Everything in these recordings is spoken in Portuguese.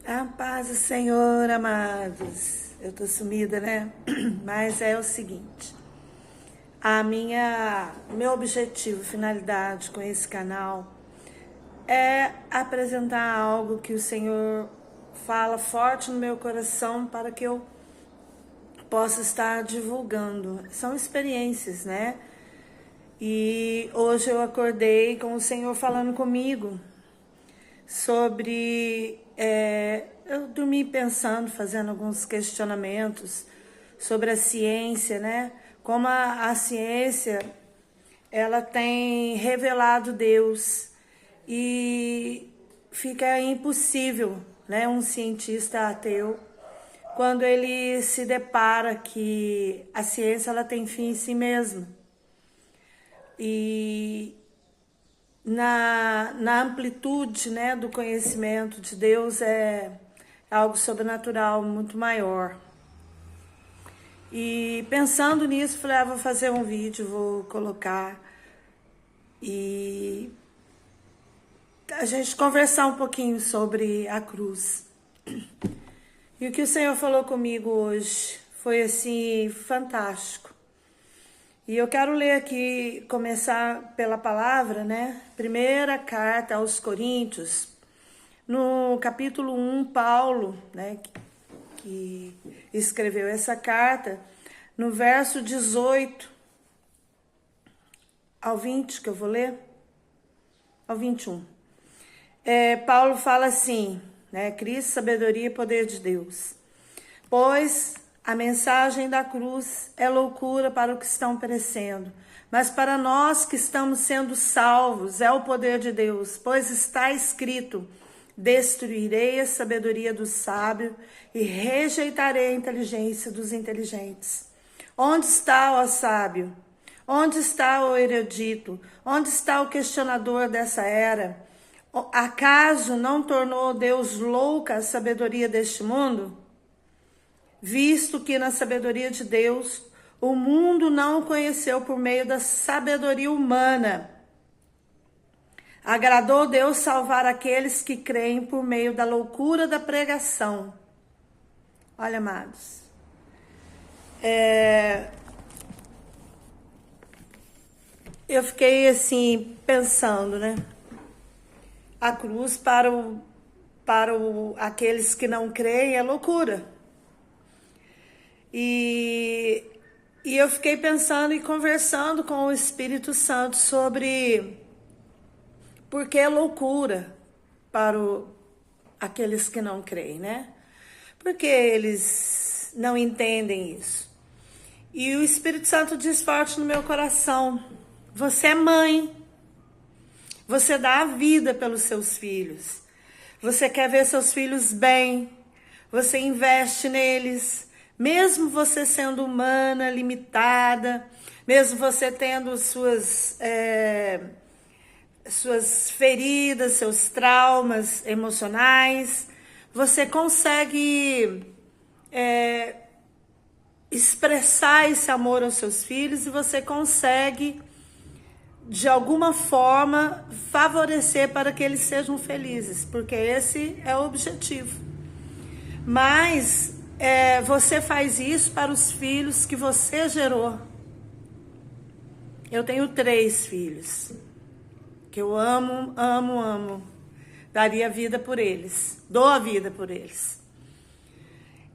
A paz do Senhor, amados. Eu tô sumida, né? Mas é o seguinte. Meu objetivo, finalidade com esse canal é apresentar algo que o Senhor fala forte no meu coração para que eu possa estar divulgando. São experiências, né? E hoje eu acordei com o Senhor falando comigo sobre. Eu dormi pensando, fazendo alguns questionamentos sobre a ciência, né? Como a ciência ela tem revelado Deus e fica impossível, né? Um cientista ateu quando ele se depara que a ciência ela tem fim em si mesma e na amplitude, né, do conhecimento de Deus é algo sobrenatural, muito maior. E pensando nisso, falei, vou fazer um vídeo, vou colocar e a gente conversar um pouquinho sobre a cruz. E o que o Senhor falou comigo hoje foi assim, fantástico. E eu quero ler aqui, começar pela palavra, né? Primeira carta aos Coríntios, no capítulo 1, Paulo, né, que escreveu essa carta, no verso 18 ao 20, que eu vou ler, ao 21. Paulo fala assim, né, Cristo, sabedoria e poder de Deus. Pois a mensagem da cruz é loucura para os que estão perecendo, mas para nós que estamos sendo salvos é o poder de Deus, pois está escrito: destruirei a sabedoria do sábio e rejeitarei a inteligência dos inteligentes. Onde está, ó sábio? Onde está o erudito? Onde está o questionador dessa era? Acaso não tornou Deus louca a sabedoria deste mundo? Visto que na sabedoria de Deus, o mundo não o conheceu por meio da sabedoria humana. Agradou Deus salvar aqueles que creem por meio da loucura da pregação. Olha, amados. Eu fiquei assim, pensando, né? A cruz aqueles que não creem é loucura. E eu fiquei pensando e conversando com o Espírito Santo sobre por que loucura para aqueles que não creem, né? Porque eles não entendem isso. E o Espírito Santo diz forte no meu coração: você é mãe, você dá a vida pelos seus filhos, você quer ver seus filhos bem, você investe neles. Mesmo você sendo humana, limitada, mesmo você tendo suas feridas, seus traumas emocionais, você consegue expressar esse amor aos seus filhos e você consegue, de alguma forma, favorecer para que eles sejam felizes, porque esse é o objetivo. Mas você faz isso para os filhos que você gerou. Eu tenho 3 filhos que eu amo, amo, amo. Daria a vida por eles, dou a vida por eles.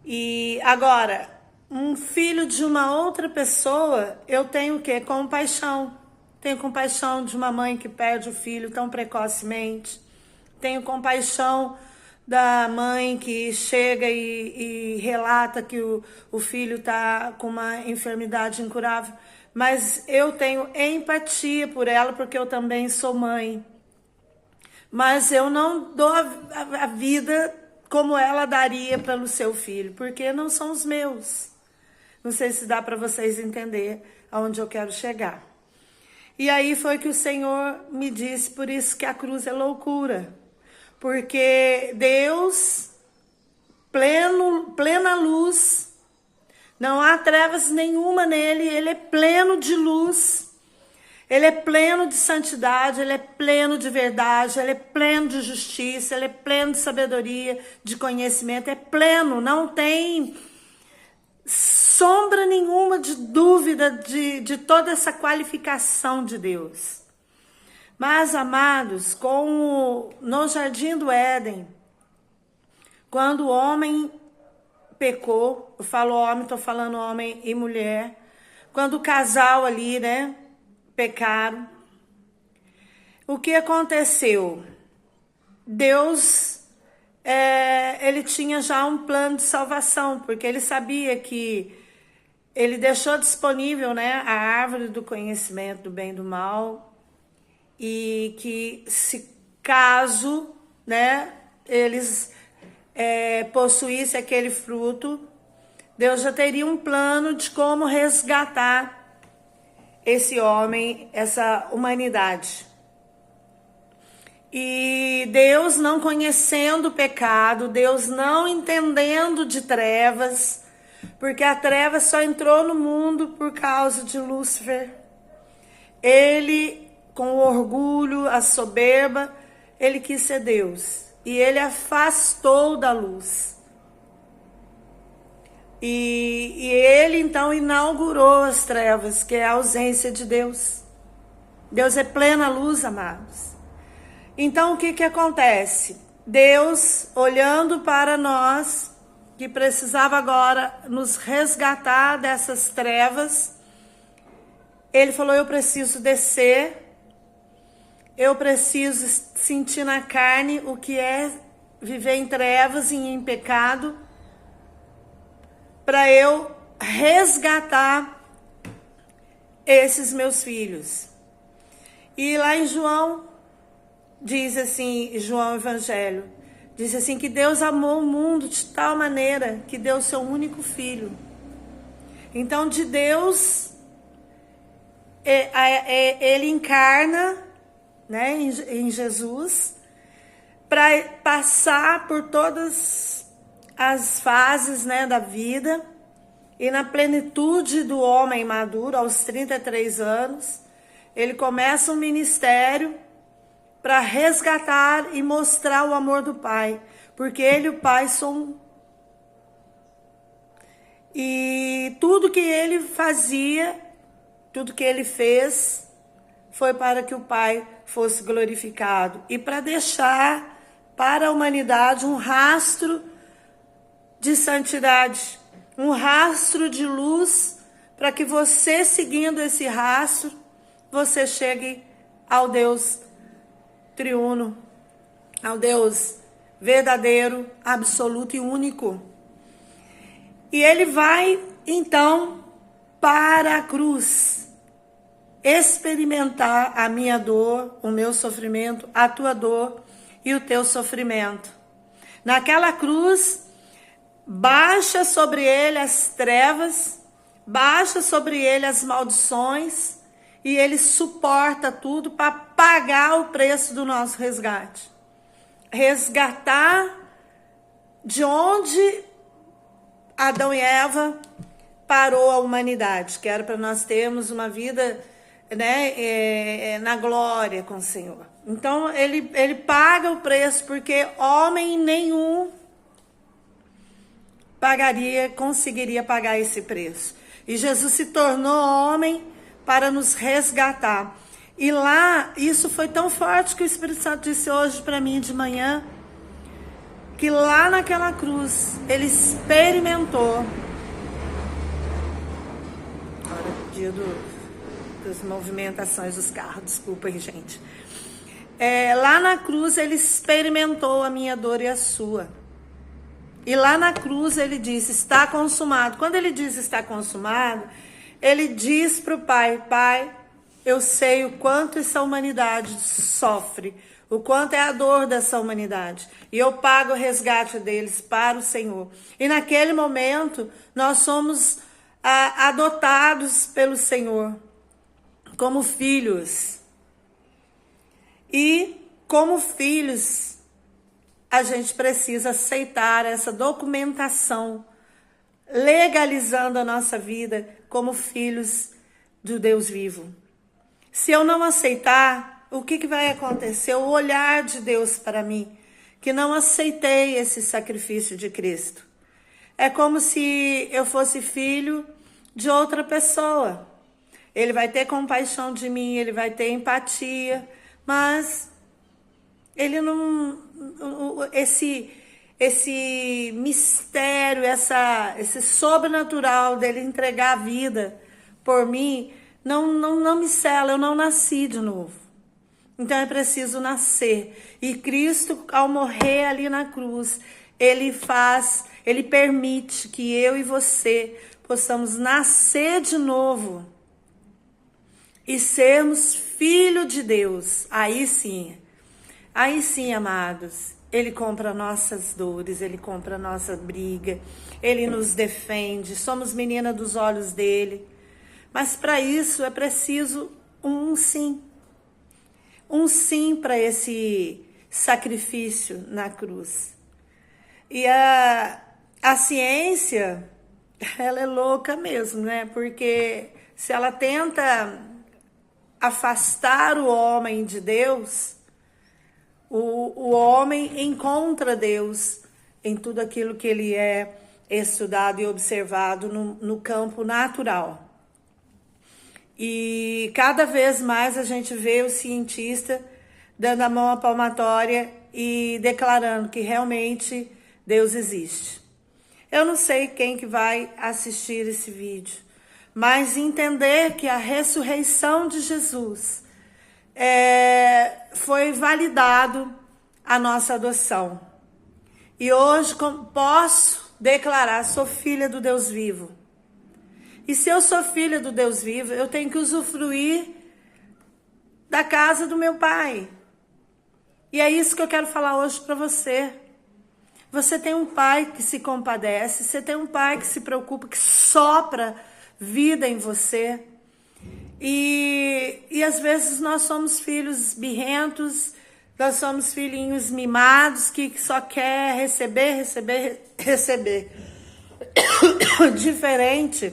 E agora, um filho de uma outra pessoa, eu tenho o quê? Compaixão. Tenho compaixão de uma mãe que perde o filho tão precocemente. Tenho compaixão da mãe que chega e relata que o filho está com uma enfermidade incurável. Mas eu tenho empatia por ela, porque eu também sou mãe. Mas eu não dou a vida como ela daria pelo seu filho, porque não são os meus. Não sei se dá para vocês entender aonde eu quero chegar. E aí foi que o Senhor me disse, por isso que a cruz é loucura. Porque Deus, plena luz, não há trevas nenhuma nele, ele é pleno de luz. Ele é pleno de santidade, ele é pleno de verdade, ele é pleno de justiça, ele é pleno de sabedoria, de conhecimento, é pleno, não tem sombra nenhuma de dúvida de toda essa qualificação de Deus. Mas, amados, como no Jardim do Éden, quando o homem pecou, eu falo homem, estou falando homem e mulher, quando o casal ali, né, pecaram, o que aconteceu? Deus, ele tinha já um plano de salvação, porque ele sabia que ele deixou disponível, né, a árvore do conhecimento do bem e do mal, e que se caso, né, eles possuíssem aquele fruto, Deus já teria um plano de como resgatar esse homem, essa humanidade. E Deus, não conhecendo o pecado, Deus não entendendo de trevas, porque a treva só entrou no mundo por causa de Lúcifer. Ele, com o orgulho, a soberba, ele quis ser Deus. E ele afastou da luz. E ele, então, inaugurou as trevas, que é a ausência de Deus. Deus é plena luz, amados. Então, o que acontece? Deus, olhando para nós, que precisava agora nos resgatar dessas trevas, ele falou, eu preciso descer, eu preciso sentir na carne o que é viver em trevas e em pecado, para eu resgatar esses meus filhos. E lá em João, diz assim, João Evangelho, diz assim que Deus amou o mundo de tal maneira que deu seu único filho. Então, de Deus, ele encarna, né, em Jesus, para passar por todas as fases, né, da vida, e na plenitude do homem maduro, aos 33 anos, ele começa um ministério para resgatar e mostrar o amor do Pai, porque ele e o Pai são um. E tudo que ele fazia, tudo que ele fez, foi para que o Pai fosse glorificado e para deixar para a humanidade um rastro de santidade, um rastro de luz, para que você, seguindo esse rastro, você chegue ao Deus triuno, ao Deus verdadeiro, absoluto e único. E ele vai, então, para a cruz, experimentar a minha dor, o meu sofrimento, a tua dor e o teu sofrimento. Naquela cruz, baixa sobre ele as trevas, baixa sobre ele as maldições, e ele suporta tudo para pagar o preço do nosso resgate. Resgatar de onde Adão e Eva parou a humanidade, que era para nós termos uma vida, né, na glória com o Senhor. Então, ele paga o preço, porque homem nenhum conseguiria pagar esse preço. E Jesus se tornou homem para nos resgatar. E lá, isso foi tão forte que o Espírito Santo disse hoje para mim de manhã, que lá naquela cruz, ele experimentou. Agora é o dia das movimentações dos carros, desculpem, gente. Lá na cruz, ele experimentou a minha dor e a sua. E lá na cruz ele diz, está consumado. Quando ele diz está consumado, ele diz para o Pai, Pai, eu sei o quanto essa humanidade sofre, o quanto é a dor dessa humanidade. E eu pago o resgate deles para o Senhor. E naquele momento, nós somos adotados pelo Senhor como filhos. E como filhos, a gente precisa aceitar essa documentação, legalizando a nossa vida como filhos do Deus vivo. Se eu não aceitar, o que vai acontecer? O olhar de Deus para mim, que não aceitei esse sacrifício de Cristo. É como se eu fosse filho de outra pessoa. Ele vai ter compaixão de mim, ele vai ter empatia, mas ele não... Esse mistério, esse sobrenatural dele entregar a vida por mim, não me sela, eu não nasci de novo. Então é preciso nascer. E Cristo, ao morrer ali na cruz, ele permite que eu e você possamos nascer de novo e sermos filho de Deus. Aí sim, amados, Ele compra nossas dores, Ele compra nossa briga, Ele nos defende, somos menina dos olhos dele. Mas para isso é preciso um sim para esse sacrifício na cruz. E a ciência, ela é louca mesmo, né? Porque se ela tenta afastar o homem de Deus, o homem encontra Deus em tudo aquilo que ele é estudado e observado no campo natural. E cada vez mais a gente vê o cientista dando a mão à palmatória e declarando que realmente Deus existe. Eu não sei quem que vai assistir esse vídeo, mas entender que a ressurreição de Jesus foi validado a nossa adoção. E hoje posso declarar, sou filha do Deus vivo. E se eu sou filha do Deus vivo, eu tenho que usufruir da casa do meu pai. E é isso que eu quero falar hoje para você. Você tem um pai que se compadece, você tem um pai que se preocupa, que sopra vida em você. E às vezes nós somos filhos birrentos, nós somos filhinhos mimados que só quer receber. Diferente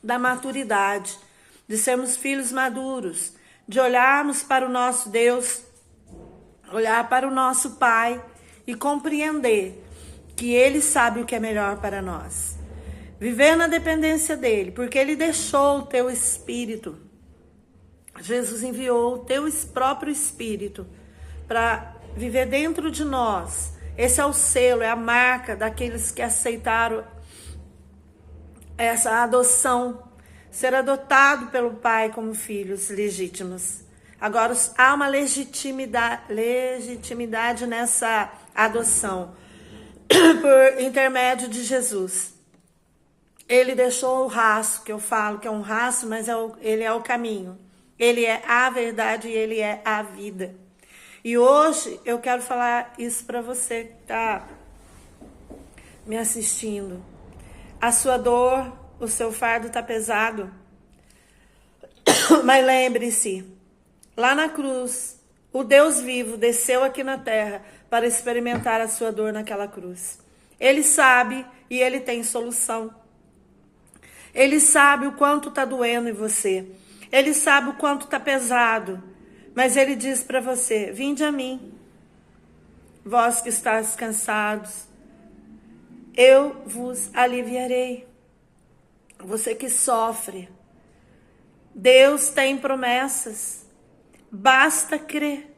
da maturidade, de sermos filhos maduros, de olharmos para o nosso Deus, olhar para o nosso Pai e compreender que Ele sabe o que é melhor para nós. Viver na dependência dEle, porque Ele deixou o teu Espírito. Jesus enviou o teu próprio Espírito para viver dentro de nós. Esse é o selo, é a marca daqueles que aceitaram essa adoção, ser adotado pelo Pai como filhos legítimos. Agora há uma legitimidade nessa adoção por intermédio de Jesus. Ele deixou o rastro, que eu falo que é um rastro, mas ele é o caminho. Ele é a verdade e ele é a vida. E hoje eu quero falar isso para você que está me assistindo. A sua dor, o seu fardo está pesado. Mas lembre-se, lá na cruz, o Deus vivo desceu aqui na terra para experimentar a sua dor naquela cruz. Ele sabe e ele tem solução. Ele sabe o quanto está doendo em você. Ele sabe o quanto está pesado. Mas ele diz para você, vinde a mim, vós que estáis cansados, eu vos aliviarei. Você que sofre, Deus tem promessas. Basta crer.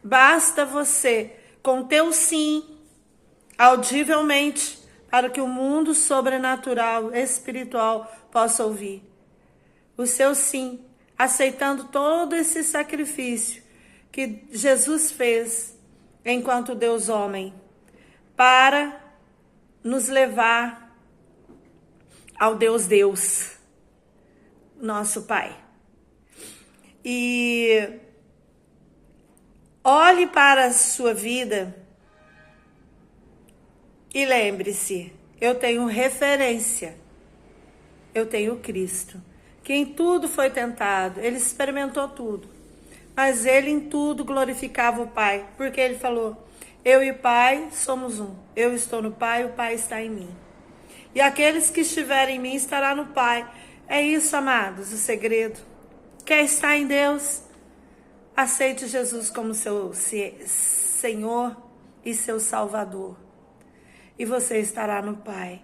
Basta você, com teu sim, audivelmente, para que o mundo sobrenatural, espiritual, possa ouvir. O seu sim, aceitando todo esse sacrifício que Jesus fez enquanto Deus homem, para nos levar ao Deus, nosso Pai. E olhe para a sua vida e lembre-se, eu tenho referência, eu tenho Cristo, que em tudo foi tentado, ele experimentou tudo, mas ele em tudo glorificava o Pai, porque ele falou, eu e o Pai somos um. Eu estou no Pai, o Pai está em mim. E aqueles que estiverem em mim estará no Pai. É isso, amados, o segredo. quer estar em Deus? Aceite Jesus como seu Senhor e seu Salvador. E você estará no Pai.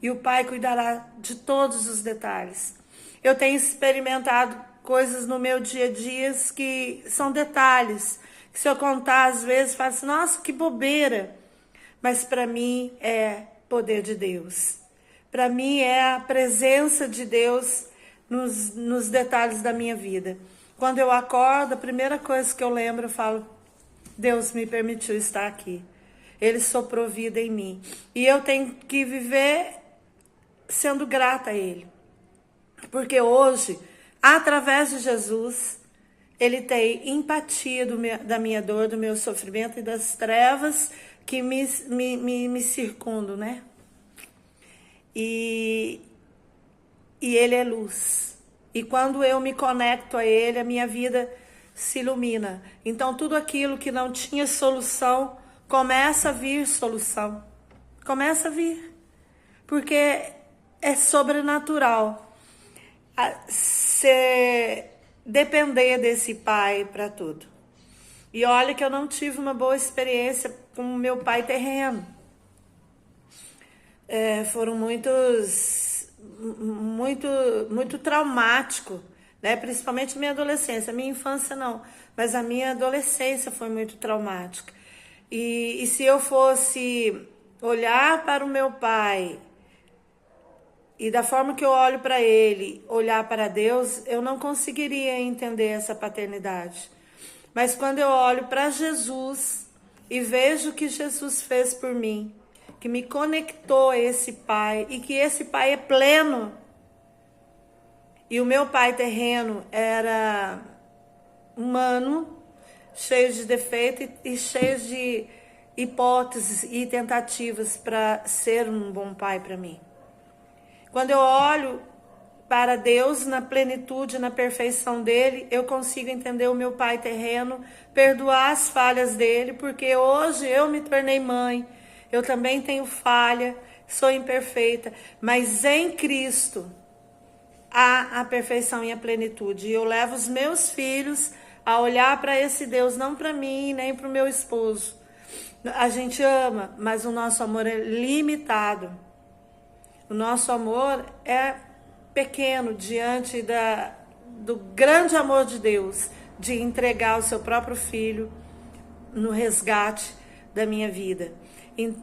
E o Pai cuidará de todos os detalhes. Eu tenho experimentado coisas no meu dia a dia que são detalhes. Que se eu contar às vezes, eu falo assim, nossa, que bobeira. Mas para mim é poder de Deus. Para mim é a presença de Deus nos detalhes da minha vida. Quando eu acordo, a primeira coisa que eu lembro, eu falo, Deus me permitiu estar aqui. Ele soprou vida em mim. E eu tenho que viver sendo grata a Ele. Porque hoje, através de Jesus, Ele tem empatia da minha dor, do meu sofrimento e das trevas que me circundam, né? E Ele é luz. E quando eu me conecto a Ele, a minha vida se ilumina. Então, tudo aquilo que não tinha solução, começa a vir solução. Começa a vir. Porque é sobrenatural. Você depender desse Pai para tudo. E olha que eu não tive uma boa experiência com o meu pai terreno. Foram muito traumático, né? Principalmente minha adolescência. Minha infância não, mas a minha adolescência foi muito traumática. E se eu fosse olhar para o meu pai e da forma que eu olho para ele, olhar para Deus, eu não conseguiria entender essa paternidade. Mas quando eu olho para Jesus e vejo o que Jesus fez por mim, que me conectou a esse Pai e que esse Pai é pleno. E o meu pai terreno era humano, cheio de defeito e cheio de hipóteses e tentativas para ser um bom pai para mim. Quando eu olho para Deus na plenitude, na perfeição dele, eu consigo entender o meu pai terreno, perdoar as falhas dele, porque hoje eu me tornei mãe. Eu também tenho falha, sou imperfeita, mas em Cristo há a perfeição e a plenitude. E eu levo os meus filhos a olhar para esse Deus, não para mim, nem para o meu esposo. A gente ama, mas o nosso amor é limitado. O nosso amor é pequeno diante do grande amor de Deus, de entregar o seu próprio filho no resgate da minha vida.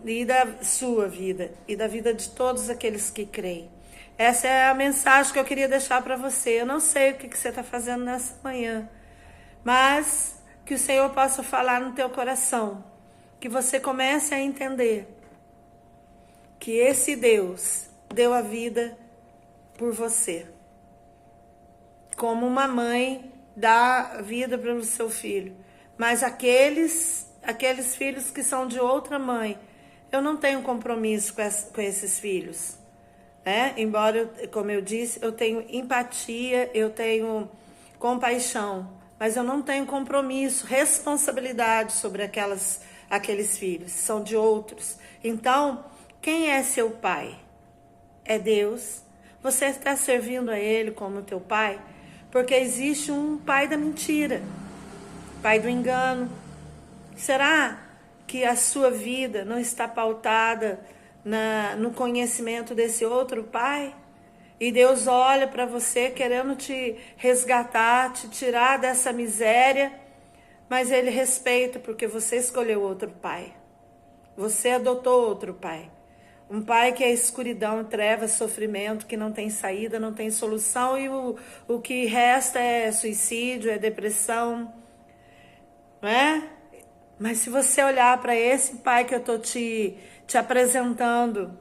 E da sua vida, e da vida de todos aqueles que creem. Essa é a mensagem que eu queria deixar para você. Eu não sei o que você está fazendo nessa manhã, mas que o Senhor possa falar no teu coração, que você comece a entender que esse Deus deu a vida por você. Como uma mãe dá vida para o seu filho, mas aqueles filhos que são de outra mãe, eu não tenho compromisso com esses filhos, né? Embora, como eu disse, eu tenho empatia, eu tenho compaixão, mas eu não tenho compromisso, responsabilidade sobre aqueles filhos, são de outros. Então, quem é seu pai? É Deus. Você está servindo a Ele como teu pai? Porque existe um pai da mentira, pai do engano. Será que a sua vida não está pautada no conhecimento desse outro pai? E Deus olha para você querendo te resgatar, te tirar dessa miséria, mas Ele respeita porque você escolheu outro pai. Você adotou outro pai. Um pai que é escuridão, trevas, sofrimento, que não tem saída, não tem solução, e o que resta é suicídio, é depressão, não é? Mas se você olhar para esse pai que eu estou te apresentando,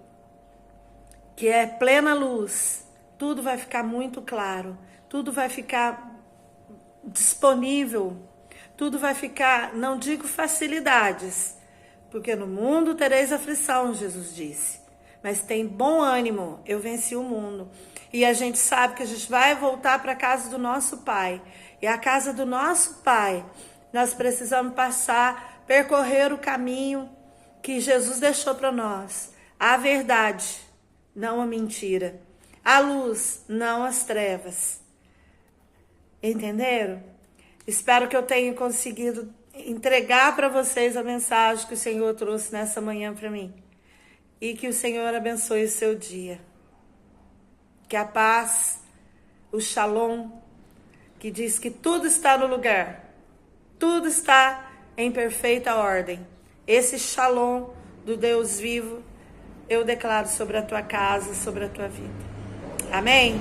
que é plena luz, tudo vai ficar muito claro, tudo vai ficar disponível, tudo vai ficar, não digo facilidades, porque no mundo tereis aflição, Jesus disse. Mas tem bom ânimo, eu venci o mundo. E a gente sabe que a gente vai voltar para a casa do nosso Pai. E a casa do nosso Pai, nós precisamos percorrer o caminho que Jesus deixou para nós. A verdade, não a mentira. A luz, não as trevas. Entenderam? Espero que eu tenha conseguido entregar para vocês a mensagem que o Senhor trouxe nessa manhã para mim. E que o Senhor abençoe o seu dia. Que a paz, o shalom, que diz que tudo está no lugar, tudo está em perfeita ordem. Esse shalom do Deus vivo, eu declaro sobre a tua casa, sobre a tua vida. Amém?